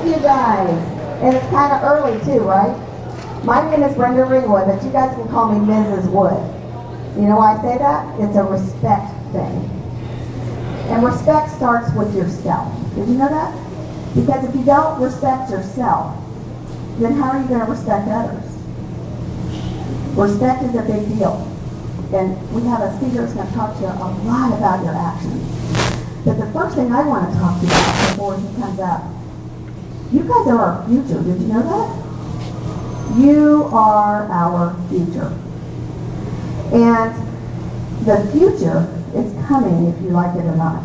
you guys. And it's kind of early too, right? My name is Brenda Ringwood, but you guys can call me Mrs. Wood. You know why I say that? It's a respect thing. And respect starts with yourself. Did you know that? Because if you don't respect yourself, then how are you going to respect others? Respect is a big deal. And we have a speaker who's going to talk to you a lot about your actions. But the first thing I want to talk to you about before he comes up, you guys are our future. Did you know that? You are our future. And the future is coming if you like it or not.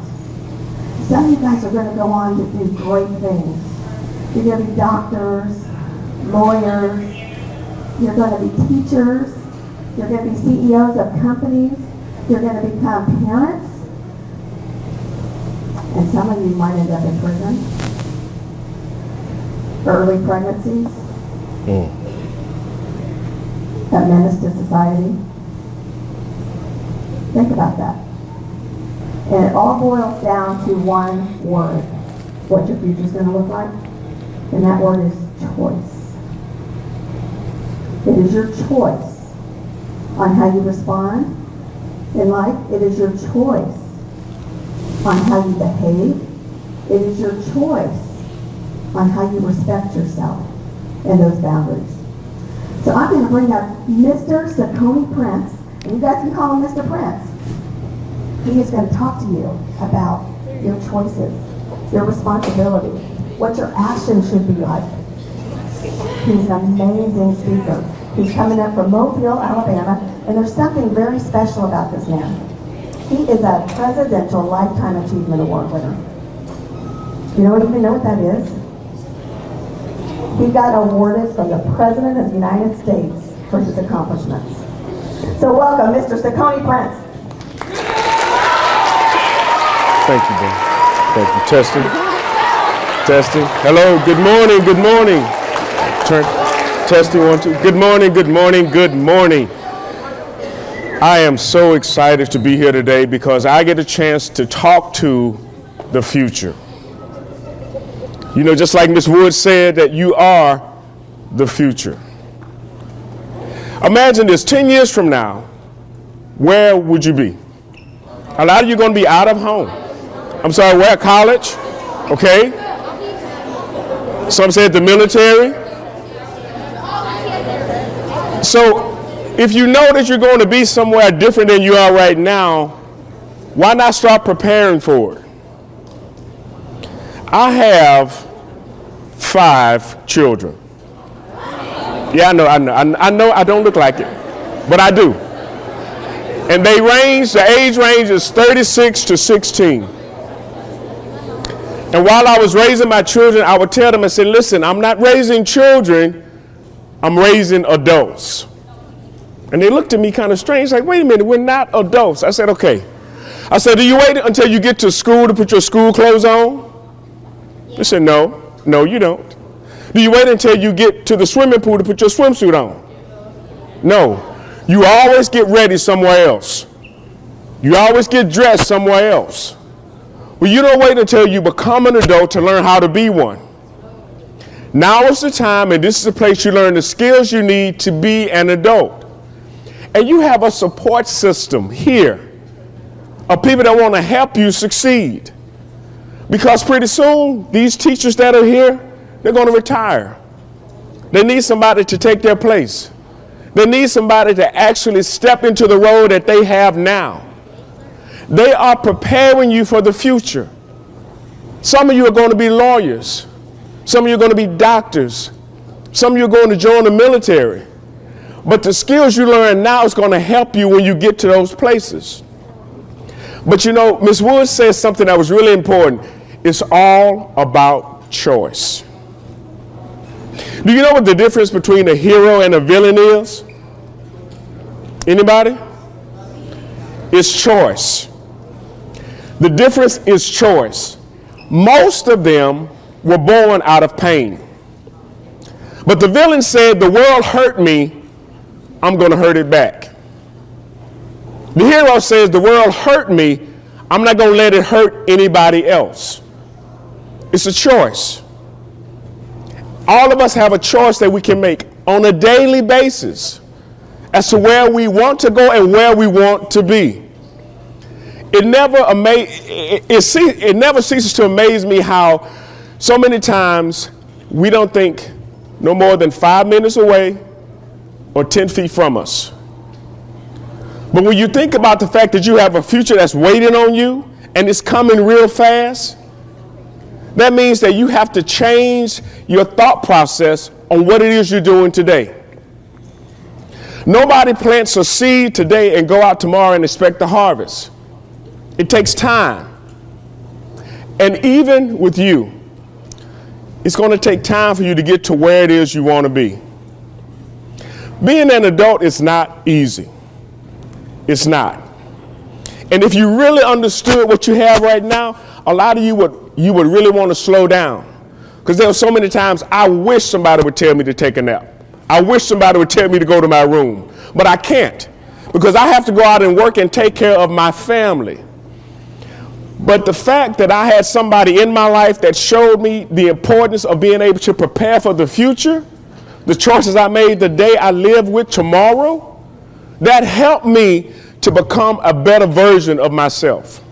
Some of you guys are going to go on to do great things. You're going to be doctors, lawyers, you're going to be teachers, you're going to be CEOs of companies, you're going to become parents, and some of you might end up in prison. Early pregnancies, a menace to society. Think about that. And it all boils down to one word, what your future's going to look like, and that word is choice. It is your choice on how you respond in life. It is your choice on how you behave. It is your choice on how you respect yourself and those boundaries. So I'm going to bring up Mr. Saccone Prince, and you guys can call him Mr. Prince. He is going to talk to you about your choices, your responsibility, what your actions should be like. He's an amazing speaker. He's coming up from Mobile, Alabama, and there's something very special about this man. He is a Presidential Lifetime Achievement Award winner. You even know what that is? He got awarded from the President of the United States for his accomplishments. So welcome, Mr. Saccone Prince. Thank you, Ben. Thank you. Testing. Testing. Hello. Good morning. Good morning. Turn. Testing. 1, 2. Good morning. Good morning. Good morning. I am so excited to be here today because I get a chance to talk to the future. You know, just like Ms. Wood said, that you are the future. Imagine this, 10 years from now, where would you be? A lot of you are going to be out of home. I'm sorry, where? College? Okay. Some said the military. So if you know that you're going to be somewhere different than you are right now, why not start preparing for it? I have 5 children. Yeah, I know I don't look like it, but I do. And the age range is 36 to 16. And while I was raising my children, I would tell them, I said, listen, I'm not raising children, I'm raising adults. And they looked at me kind of strange, like, wait a minute, we're not adults. I said, okay. I said, do you wait until you get to school to put your school clothes on? They said, no, you don't. Do you wait until you get to the swimming pool to put your swimsuit on? No. You always get ready somewhere else. You always get dressed somewhere else. Well, you don't wait until you become an adult to learn how to be one. Now is the time, and this is the place you learn the skills you need to be an adult. And you have a support system here of people that want to help you succeed. Because pretty soon, these teachers that are here, they're going to retire. They need somebody to take their place. They need somebody to actually step into the role that they have now. They are preparing you for the future. Some of you are going to be lawyers. Some of you are going to be doctors. Some of you are going to join the military. But the skills you learn now is going to help you when you get to those places. But you know, Ms. Wood says something that was really important. It's all about choice. Do you know what the difference between a hero and a villain is? Anybody? It's choice. The difference is choice. Most of them were born out of pain. But the villain said, the world hurt me, I'm going to hurt it back. The hero says, the world hurt me, I'm not going to let it hurt anybody else. It's a choice. All of us have a choice that we can make on a daily basis as to where we want to go and where we want to be. It never ceases to amaze me how so many times we don't think no more than 5 minutes away or 10 feet from us. But when you think about the fact that you have a future that's waiting on you and it's coming real fast, that means that you have to change your thought process on what it is you're doing today. Nobody plants a seed today and go out tomorrow and expect the harvest. It takes time. And even with you, it's going to take time for you to get to where it is you want to be. Being an adult is not easy. It's not. And if you really understood what you have right now, a lot of you would really want to slow down. Because there are so many times I wish somebody would tell me to take a nap. I wish somebody would tell me to go to my room. But I can't, because I have to go out and work and take care of my family. But the fact that I had somebody in my life that showed me the importance of being able to prepare for the future, the choices I made the day I live with tomorrow, that helped me to become a better version of myself.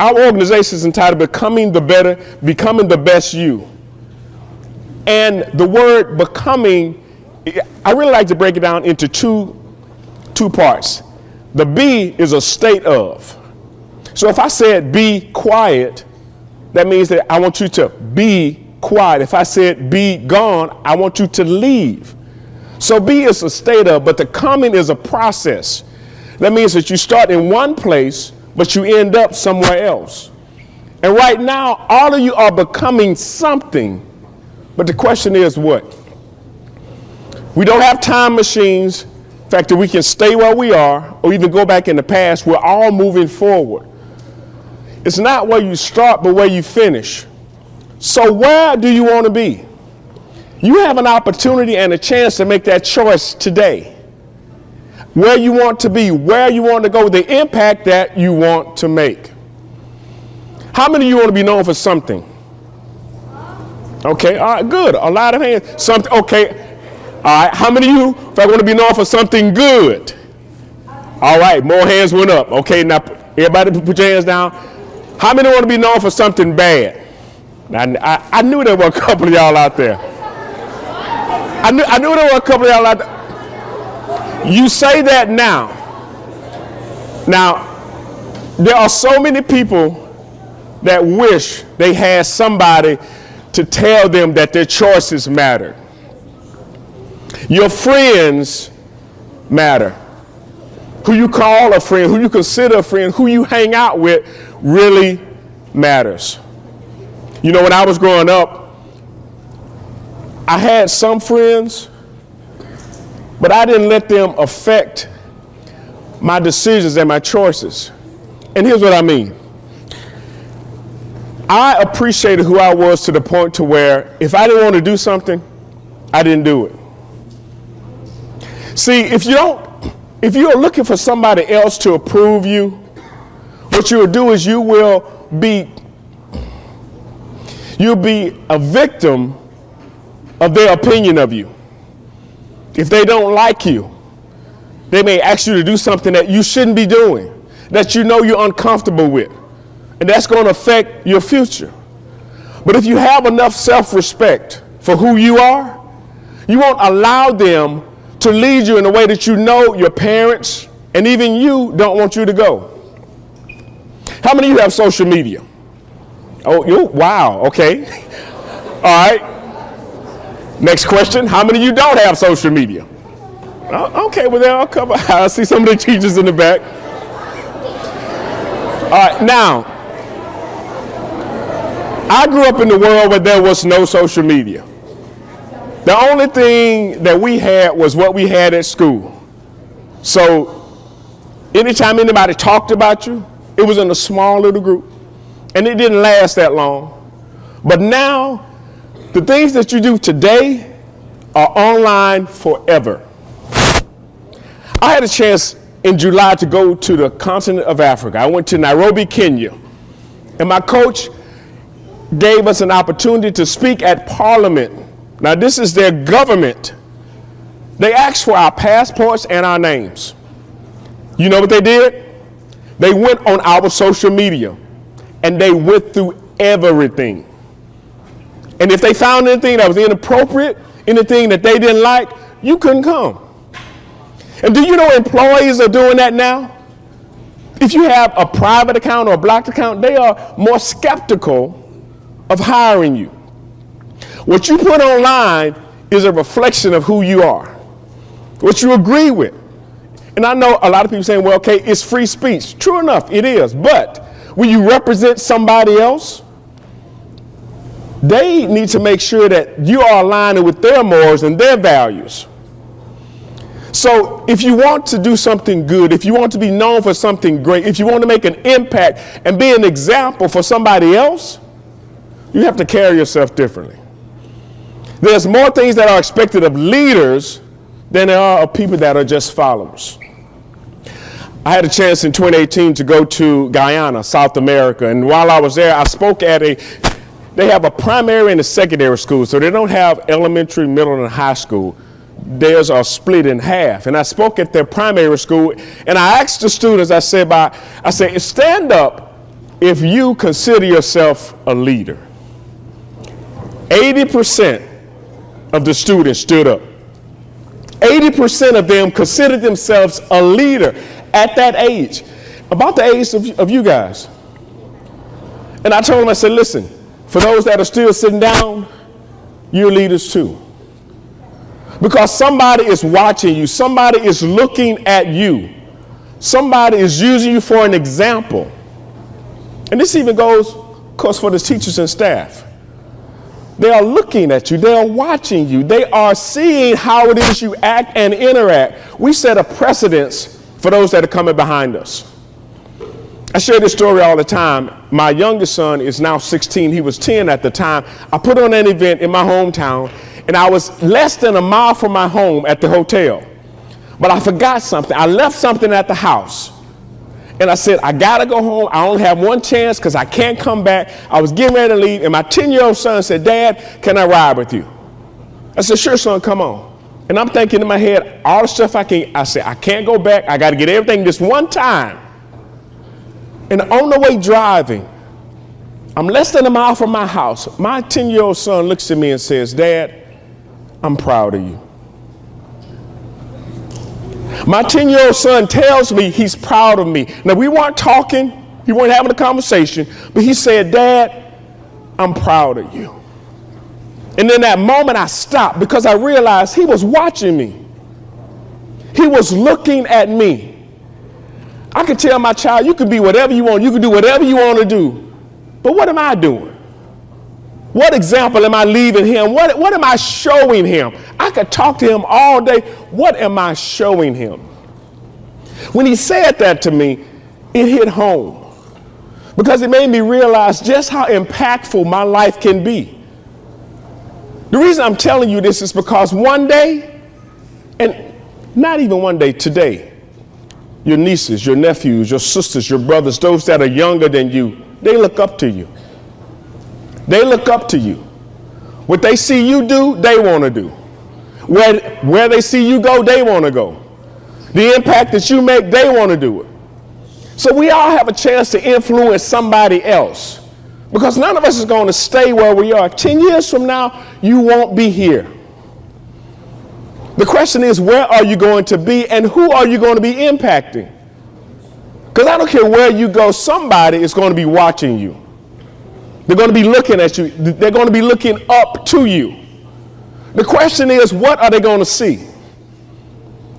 Our organization is entitled Becoming the Best You. And the word becoming, I really like to break it down into two parts. The be is a state of. So if I said be quiet, that means that I want you to be quiet. If I said be gone, I want you to leave. So be is a state of, but the coming is a process. That means that you start in one place, but you end up somewhere else. And right now, all of you are becoming something. But the question is what? We don't have time machines. In fact, that we can stay where we are or even go back in the past. We're all moving forward. It's not where you start, but where you finish. So where do you want to be? You have an opportunity and a chance to make that choice today. Where you want to be, where you want to go, the impact that you want to make. How many of you want to be known for something? Okay, all right, good. A lot of hands. Something, okay. All right, how many of you, if I want to be known for something good? All right, more hands went up. Okay, now everybody put your hands down. How many want to be known for something bad? I knew there were a couple of y'all out there. I knew there were a couple of y'all out there. You say that now. Now, there are so many people that wish they had somebody to tell them that their choices matter. Your friends matter. Who you call a friend, who you consider a friend, who you hang out with really matters. You know, when I was growing up, I had some friends, but I didn't let them affect my decisions and my choices. And here's what I mean. I appreciated who I was to the point to where if I didn't want to do something, I didn't do it. See, if you're looking for somebody else to approve you, what you'll do is you'll be a victim of their opinion of you. If they don't like you, they may ask you to do something that you shouldn't be doing, that you know you're uncomfortable with, and that's going to affect your future. But if you have enough self-respect for who you are, you won't allow them to lead you in a way that you know your parents and even you don't want you to go. How many of you have social media? Oh, wow, okay. All right. Next question, how many of you don't have social media? Okay, well, there are a couple. I see some of the teachers in the back. All right, now, I grew up in the world where there was no social media. The only thing that we had was what we had at school. So anytime anybody talked about you, it was in a small little group. And it didn't last that long. But now, the things that you do today are online forever. I had a chance in July to go to the continent of Africa. I went to Nairobi, Kenya. And my coach gave us an opportunity to speak at Parliament Now, this is their government. They asked for our passports and our names. You know what they did? They went on our social media and they went through everything. And if they found anything that was inappropriate, anything that they didn't like, you couldn't come. And do you know employees are doing that now? If you have a private account or a blocked account, they are more skeptical of hiring you. What you put online is a reflection of who you are, what you agree with. And I know a lot of people saying, well, okay, it's free speech. True enough, it is. But when you represent somebody else, they need to make sure that you are aligning with their morals and their values. So if you want to do something good, if you want to be known for something great, if you want to make an impact and be an example for somebody else, you have to carry yourself differently. There's more things that are expected of leaders than there are of people that are just followers. I had a chance in 2018 to go to Guyana, South America, and while I was there, I spoke at they have a primary and a secondary school, so they don't have elementary, middle, and high school. Theirs are split in half. And I spoke at their primary school, and I asked the students, I said, stand up if you consider yourself a leader. 80% of the students stood up. 80% of them considered themselves a leader at that age, about the age of you guys. And I told them, I said, listen, for those that are still sitting down, you're leaders too. Because somebody is watching you, somebody is looking at you, somebody is using you for an example. And this even goes, of course, for the teachers and staff. They are looking at you. They are watching you. They are seeing how it is you act and interact. We set a precedence for those that are coming behind us. I share this story all the time. My youngest son is now 16. He was 10 at the time. I put on an event in my hometown, and I was less than a mile from my home at the hotel. But I forgot something. I left something at the house. And I said, I got to go home. I only have one chance because I can't come back. I was getting ready to leave, and my 10-year-old son said, Dad, can I ride with you? I said, sure, son, come on. And I'm thinking in my head, all the stuff I said, I can't go back. I got to get everything this one time. And on the way driving, I'm less than a mile from my house. My 10-year-old son looks at me and says, Dad, I'm proud of you. My 10-year-old son tells me he's proud of me. Now, we weren't talking, we weren't having a conversation, but he said, Dad, I'm proud of you. And in that moment, I stopped because I realized he was watching me. He was looking at me. I could tell my child, you could be whatever you want, you could do whatever you want to do, but what am I doing? What example am I leaving him? What am I showing him? I could talk to him all day. What am I showing him? When he said that to me, it hit home because it made me realize just how impactful my life can be. The reason I'm telling you this is because one day, and not even one day, today, your nieces, your nephews, your sisters, your brothers, those that are younger than you, they look up to you. They look up to you. What they see you do, they want to do. Where they see you go, they want to go. The impact that you make, they want to do it. So we all have a chance to influence somebody else because none of us is going to stay where we are. 10 years from now, you won't be here. The question is, where are you going to be and who are you going to be impacting? Because I don't care where you go, somebody is going to be watching you. They're going to be looking at you. They're going to be looking up to you. The question is, what are they going to see?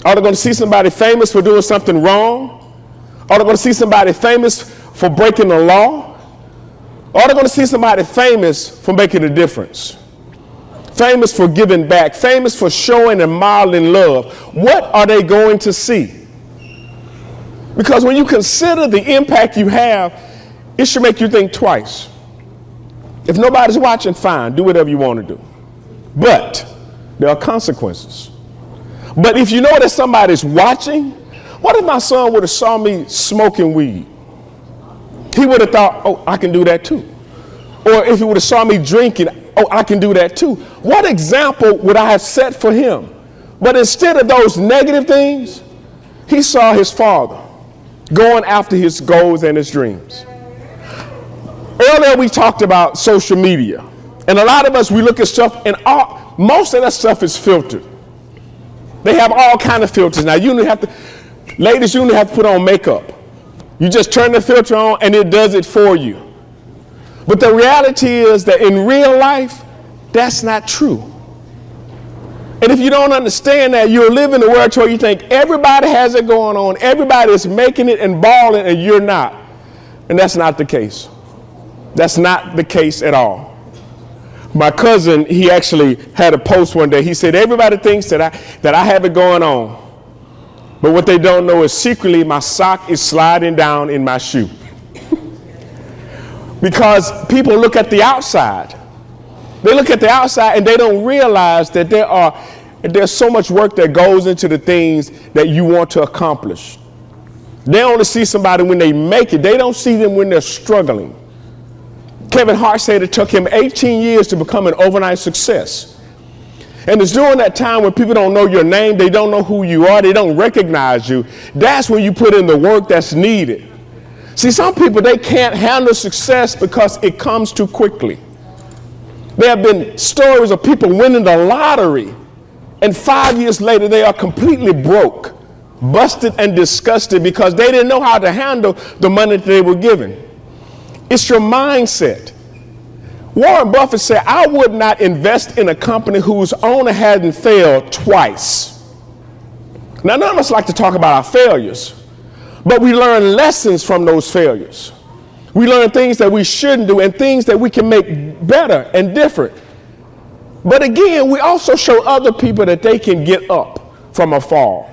Are they going to see somebody famous for doing something wrong? Are they going to see somebody famous for breaking the law? Or are they going to see somebody famous for making a difference? Famous for giving back, famous for showing and modeling love. What are they going to see? Because when you consider the impact you have, it should make you think twice. If nobody's watching, fine, do whatever you want to do. But there are consequences. But if you know that somebody's watching, what if my son would have saw me smoking weed? He would have thought, oh, I can do that too. Or if he would have saw me drinking, oh, I can do that too. What example would I have set for him? But instead of those negative things, he saw his father going after his goals and his dreams. Earlier we talked about social media. And a lot of us, we look at stuff and most of that stuff is filtered. They have all kind of filters. Now ladies, you only have to put on makeup. You just turn the filter on and it does it for you. But the reality is that in real life, that's not true. And if you don't understand that, you'll live in a world where you think everybody has it going on, everybody is making it and balling, and you're not. And that's not the case. That's not the case at all. My cousin, he actually had a post one day. He said, everybody thinks that I have it going on. But what they don't know is secretly my sock is sliding down in my shoe. Because people look at the outside. They look at the outside and they don't realize that there's so much work that goes into the things that you want to accomplish. They only see somebody when they make it. They don't see them when they're struggling. Kevin Hart said it took him 18 years to become an overnight success. And it's during that time when people don't know your name, they don't know who you are, they don't recognize you. That's when you put in the work that's needed. See, some people, they can't handle success because it comes too quickly. There have been stories of people winning the lottery, and 5 years later, they are completely broke, busted, and disgusted because they didn't know how to handle the money that they were given. It's your mindset. Warren Buffett said, I would not invest in a company whose owner hadn't failed twice. Now, none of us like to talk about our failures, but we learn lessons from those failures. We learn things that we shouldn't do and things that we can make better and different. But again, we also show other people that they can get up from a fall.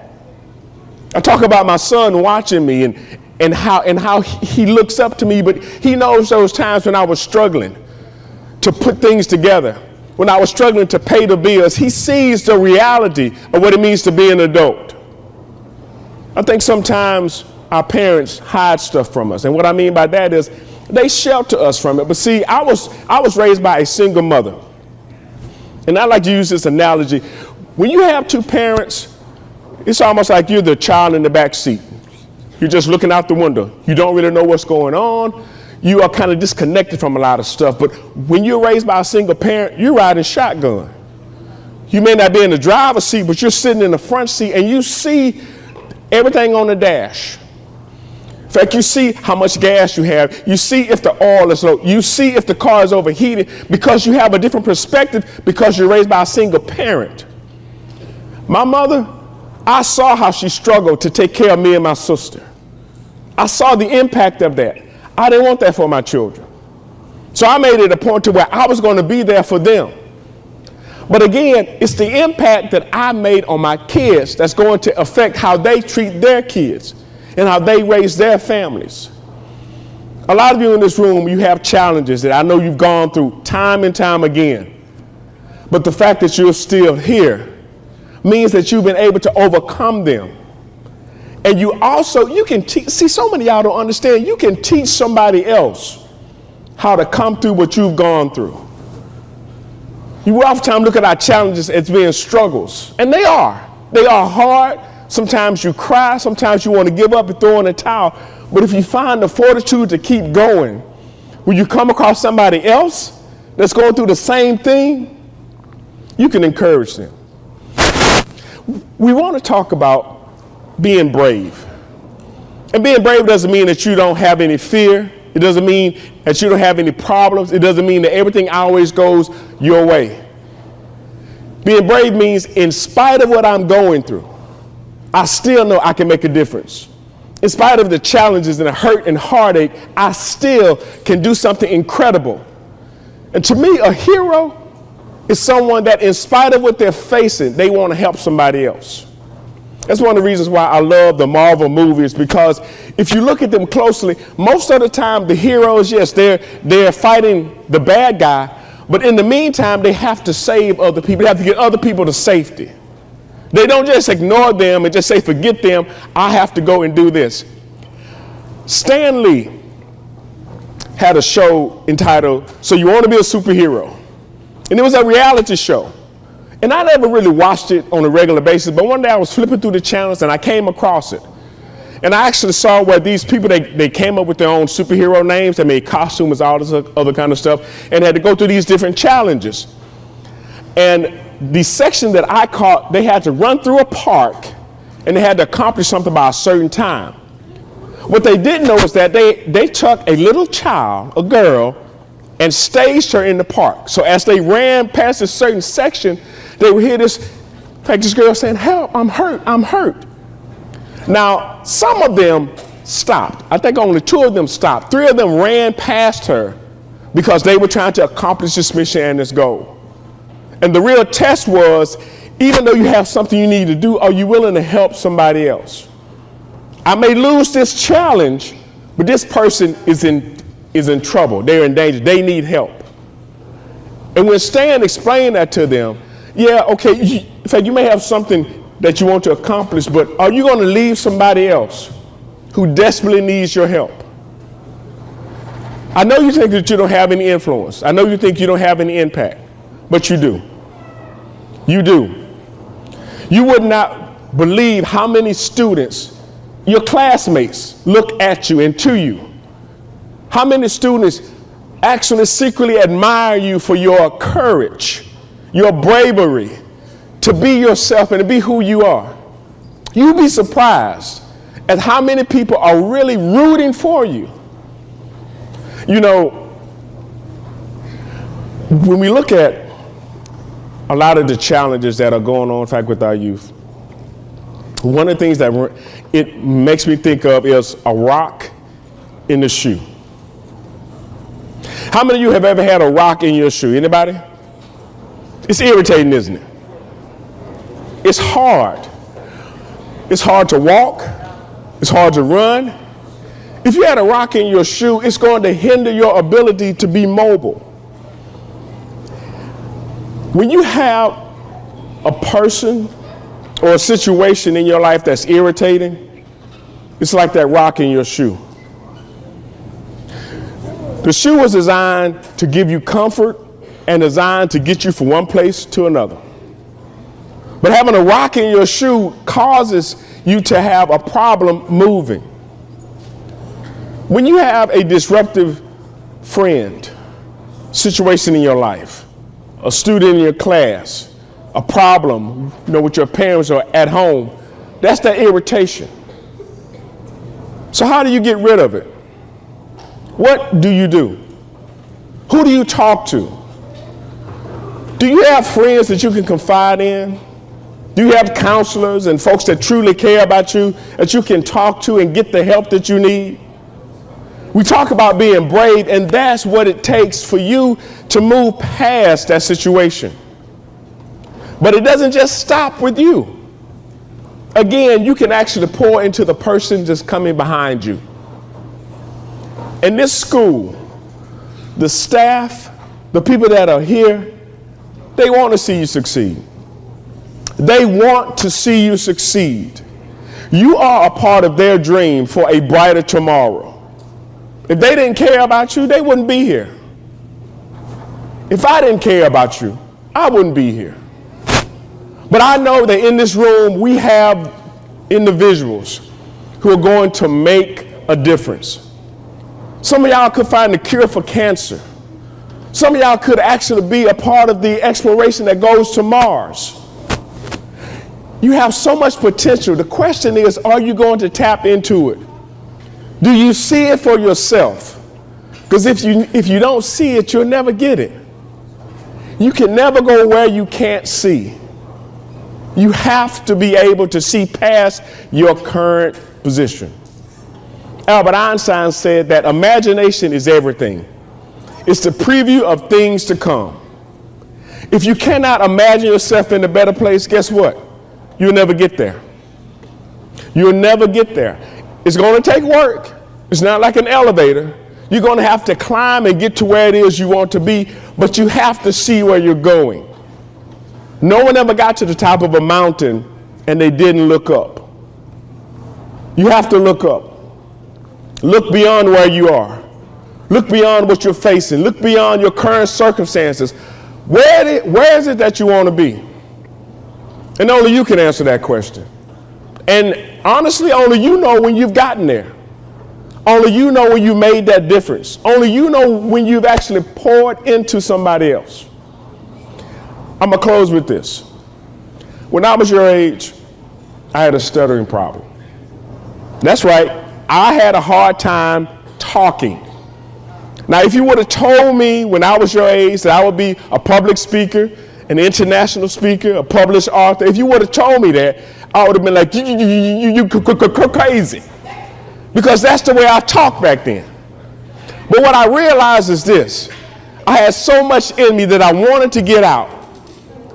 I talk about my son watching me and how he looks up to me, but he knows those times when I was struggling to put things together, when I was struggling to pay the bills. He sees the reality of what it means to be an adult. I think sometimes our parents hide stuff from us. And what I mean by that is they shelter us from it. But see, I was raised by a single mother. And I like to use this analogy. When you have two parents, it's almost like you're the child in the back seat. You're just looking out the window. You don't really know what's going on. You are kind of disconnected from a lot of stuff. But when you're raised by a single parent, you're riding shotgun. You may not be in the driver's seat, but you're sitting in the front seat and you see everything on the dash. In fact, you see how much gas you have. You see if the oil is low. You see if the car is overheated because you have a different perspective because you're raised by a single parent. My mother, I saw how she struggled to take care of me and my sister. I saw the impact of that. I didn't want that for my children. So I made it a point to where I was going to be there for them. But again, it's the impact that I made on my kids that's going to affect how they treat their kids and how they raise their families. A lot of you in this room, you have challenges that I know you've gone through time and time again. But the fact that you're still here means that you've been able to overcome them. And you can teach, see, so many of y'all don't understand, you can teach somebody else how to come through what you've gone through. You oftentimes look at our challenges as being struggles, and they are. They are hard. Sometimes you cry, sometimes you want to give up and throw in the towel. But if you find the fortitude to keep going, when you come across somebody else that's going through the same thing, you can encourage them. We want to talk about being brave. And being brave doesn't mean that you don't have any fear. It doesn't mean that you don't have any problems. It doesn't mean that everything always goes your way. Being brave means in spite of what I'm going through, I still know I can make a difference. In spite of the challenges and the hurt and heartache, I still can do something incredible. And to me, a hero is someone that in spite of what they're facing, they want to help somebody else. That's one of the reasons why I love the Marvel movies, because if you look at them closely, most of the time the heroes, yes, they're fighting the bad guy, but in the meantime, they have to save other people. They have to get other people to safety. They don't just ignore them and just say, forget them, I have to go and do this. Stan Lee had a show entitled, So You Want to Be a Superhero? And it was a reality show. And I never really watched it on a regular basis, but one day I was flipping through the channels and I came across it. And I actually saw where these people, they came up with their own superhero names. They made costumes, all this other kind of stuff, and had to go through these different challenges. And the section that I caught, they had to run through a park and they had to accomplish something by a certain time. What they didn't know is that they took a little child, a girl, and staged her in the park. So as they ran past a certain section, they would hear this girl saying, "Help, I'm hurt, I'm hurt." Now, some of them stopped. I think only 2 of them stopped. 3 of them ran past her because they were trying to accomplish this mission and this goal. And the real test was, even though you have something you need to do, are you willing to help somebody else? I may lose this challenge, but this person is in trouble. They're in danger. They need help. And when Stan explained that to them, yeah, okay, in fact, you may have something that you want to accomplish, but are you going to leave somebody else who desperately needs your help? I know you think that you don't have any influence. I know you think you don't have any impact, but you do. You do. You would not believe how many students, your classmates, look at you and to you. How many students actually secretly admire you for your courage, your bravery, to be yourself and to be who you are. You'd be surprised at how many people are really rooting for you. You know, when we look at a lot of the challenges that are going on, in fact, with our youth, one of the things that it makes me think of is a rock in the shoe. How many of you have ever had a rock in your shoe? Anybody? It's irritating, isn't it? It's hard. It's hard to walk. It's hard to run. If you had a rock in your shoe, it's going to hinder your ability to be mobile. When you have a person or a situation in your life that's irritating, it's like that rock in your shoe. The shoe was designed to give you comfort and designed to get you from one place to another. But having a rock in your shoe causes you to have a problem moving. When you have a disruptive friend, situation in your life, a student in your class, a problem, with your parents or at home, that's that irritation. So how do you get rid of it? What do you do? Who do you talk to? Do you have friends that you can confide in? Do you have counselors and folks that truly care about you that you can talk to and get the help that you need? We talk about being brave, and that's what it takes for you to move past that situation. But it doesn't just stop with you. Again, you can actually pour into the person just coming behind you. In this school, the staff, the people that are here, they want to see you succeed. They want to see you succeed. You are a part of their dream for a brighter tomorrow. If they didn't care about you, they wouldn't be here. If I didn't care about you, I wouldn't be here. But I know that in this room, we have individuals who are going to make a difference. Some of y'all could find the cure for cancer. Some of y'all could actually be a part of the exploration that goes to Mars. You have so much potential. The question is, are you going to tap into it? Do you see it for yourself? Because if you don't see it, you'll never get it. You can never go where you can't see. You have to be able to see past your current position. Albert Einstein said that imagination is everything. It's the preview of things to come. If you cannot imagine yourself in a better place, guess what? You'll never get there. You'll never get there. It's going to take work. It's not like an elevator. You're going to have to climb and get to where it is you want to be, but you have to see where you're going. No one ever got to the top of a mountain and they didn't look up. You have to look up. Look beyond where you are. Look beyond what you're facing. Look beyond your current circumstances. Where is it that you want to be? And only you can answer that question. And honestly, only you know when you've gotten there. Only you know when you made that difference. Only you know when you've actually poured into somebody else. I'm going to close with this. When I was your age, I had a stuttering problem. That's right. I had a hard time talking. Now, if you would have told me when I was your age that I would be a public speaker, an international speaker, a published author, if you would have told me that, I would have been like, you crazy. Because that's the way I talked back then. But what I realized is this. I had so much in me that I wanted to get out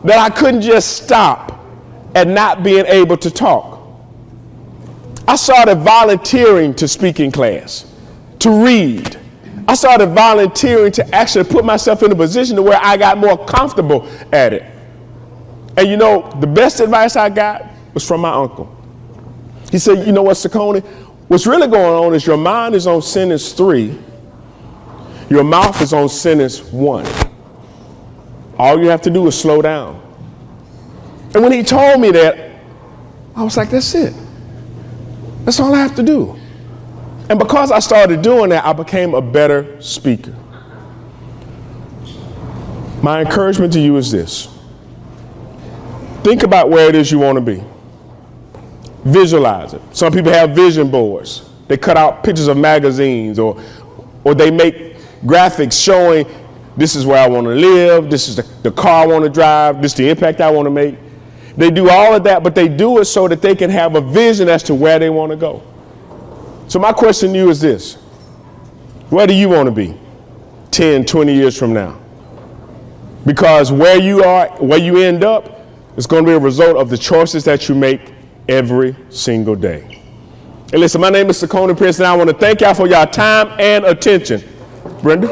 that I couldn't just stop at not being able to talk. I started volunteering to speak in class, to read. I started volunteering to actually put myself in a position to where I got more comfortable at it. And you know, the best advice I got was from my uncle. He said, you know what, Saccone? What's really going on is your mind is on sentence 3. Your mouth is on sentence 1. All you have to do is slow down. And when he told me that, I was like, that's it. That's all I have to do. And because I started doing that, I became a better speaker. My encouragement to you is this. Think about where it is you want to be. Visualize it. Some people have vision boards. They cut out pictures of magazines or they make graphics showing this is where I want to live, this is the car I want to drive, this is the impact I want to make. They do all of that, but they do it so that they can have a vision as to where they want to go. So my question to you is this. Where do you want to be 10, 20 years from now? Because where you are, where you end up, is going to be a result of the choices that you make every single day. And listen, my name is Saccone Prince, and I want to thank y'all for your time and attention. Brenda?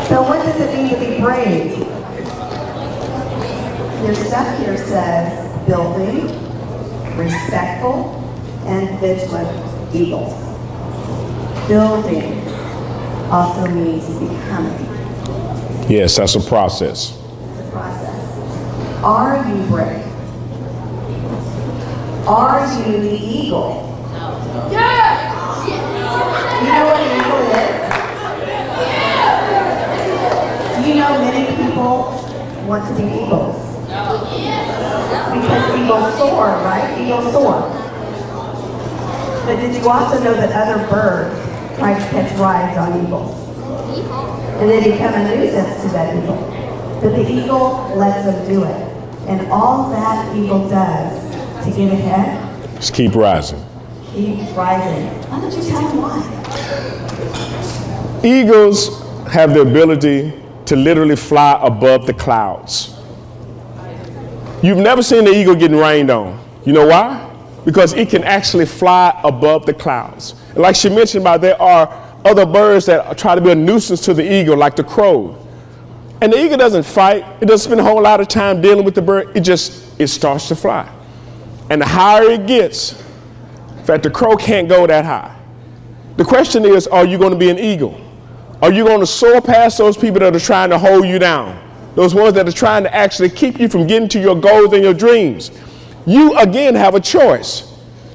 So what does it mean to be brave? Your stuff here says building, respectful, and vigilant eagles. Building also means becoming. Yes, that's a process. It's a process. Are you brave? Are you the eagle? Yeah! You know what an eagle is? Do you know many people want to be eagles? Because eagles soar, right? Eagles soar. But did you also know that other birds try to catch rides on eagles? And they become a nuisance to that eagle. But the eagle lets them do it. And all that eagle does to get ahead, just keep rising. Keep rising. Why don't you tell them why? Eagles have the ability to literally fly above the clouds. You've never seen an eagle getting rained on. You know why? Because it can actually fly above the clouds. And like she mentioned about, there are other birds that try to be a nuisance to the eagle, like the crow. And the eagle doesn't fight. It doesn't spend a whole lot of time dealing with the bird. It starts to fly. And the higher it gets, in fact, the crow can't go that high. The question is, are you going to be an eagle? Are you going to soar past those people that are trying to hold you down? Those ones that are trying to actually keep you from getting to your goals and your dreams? You, again, have a choice.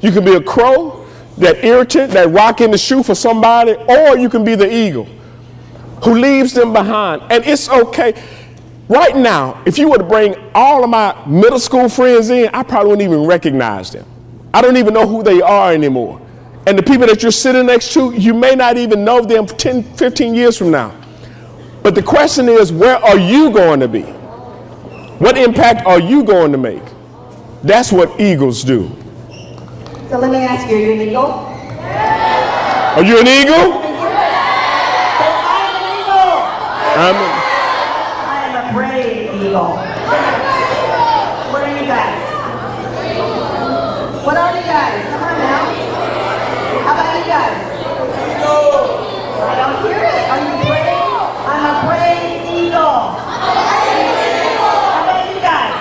You can be a crow, that irritant, that rock in the shoe for somebody, or you can be the eagle who leaves them behind. And it's okay. Right now, if you were to bring all of my middle school friends in, I probably wouldn't even recognize them. I don't even know who they are anymore. And the people that you're sitting next to, you may not even know them 10, 15 years from now. But the question is, where are you going to be? What impact are you going to make? That's what eagles do. So let me ask you, are you an eagle? Are you an eagle? I am a brave eagle. What are you guys? What are you guys? Come on now. How about you guys? I don't hear it. Are you brave? I'm a brave eagle. How about you guys?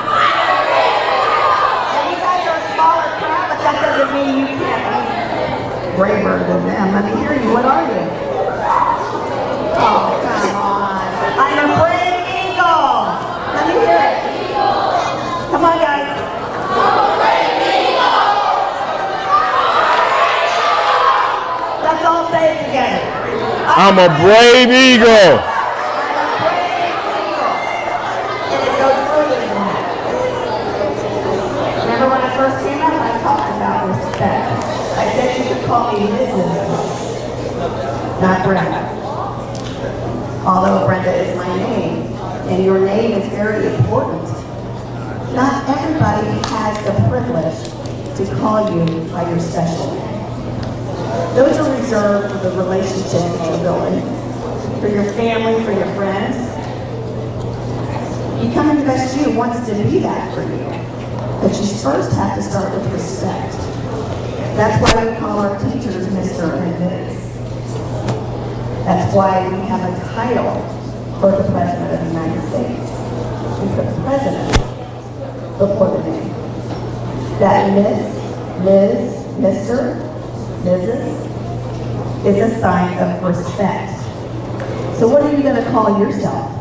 Yeah, you guys are a smaller crowd, but that doesn't me you can't be braver than them. Let me hear you. What are you? Oh, come on. I'm a brave eagle. Let me hear it. Come on, guys. Let's all say it together. I'm a brave eagle. And it goes further than that. Remember when I first came up, I talked about respect. I said you could call me Mrs., not Brenda. Although Brenda is my name, and your name is very important. Not everybody has the privilege to call you by your special name. Those are reserved for the relationships that you're building, for your family, for your friends. Becoming the best you wants to be that for you. But you first have to start with respect. That's why we call our teachers Mr. and Ms. That's why we have a title for the President of the United States. We put President before the name. That Miss, Ms., Mr., Mrs. is a sign of respect. So what are you going to call yourself?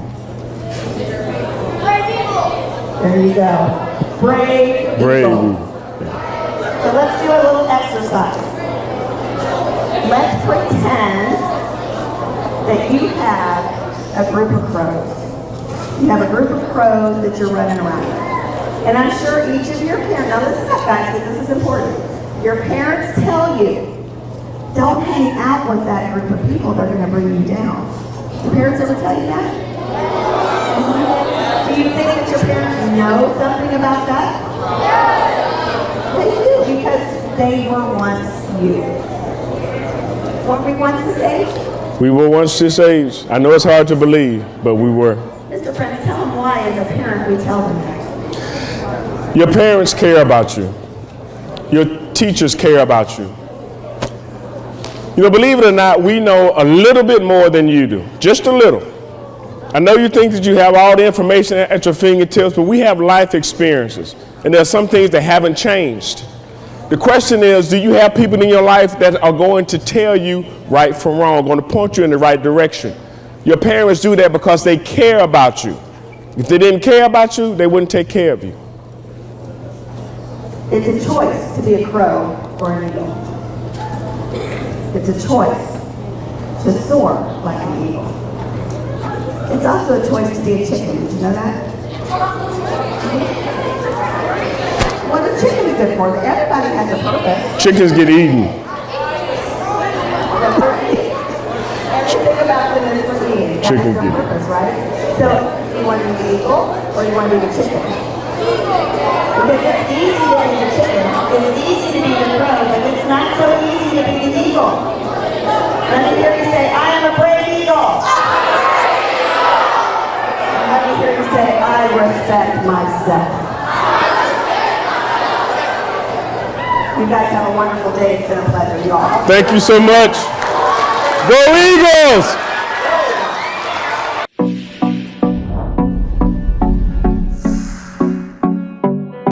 There you go. Brave. Brave. So let's do a little exercise. Let's pretend that you have a group of crows. You have a group of crows that you're running around with. And I'm sure each of your parents, now listen up guys, because this is important. Your parents tell you, don't hang out with that group of people, they're going to bring you down. Your parents ever tell you that? Do you think that your parents know something about that? They do, because they were once you. Weren't we once this age? We were once this age. I know it's hard to believe, but we were. Mr. Prince, tell them why as a parent we tell them that. Your parents care about you. Your teachers care about you. You know, believe it or not, we know a little bit more than you do. Just a little. I know you think that you have all the information at your fingertips, but we have life experiences. And there are some things that haven't changed. The question is, do you have people in your life that are going to tell you right from wrong, going to point you in the right direction? Your parents do that because they care about you. If they didn't care about you, they wouldn't take care of you. It's a choice to be a crow or an eagle. It's a choice to soar like an eagle. It's also a choice to be a chicken. Did you know that? What is chicken good for? Everybody has a purpose. Chickens get eaten. Everything about them is for eating. That Chicken is their get purpose, right? So, you want to be the eagle or you want to be the chicken? Because it's easy to be the chicken. It's easy to be the crow, but it's not so easy to be the eagle. Let me hear you say, I am a brave eagle. And let me hear you say, I respect myself. You guys have a wonderful day. It's been a pleasure, y'all. Thank you so much. Go Eagles!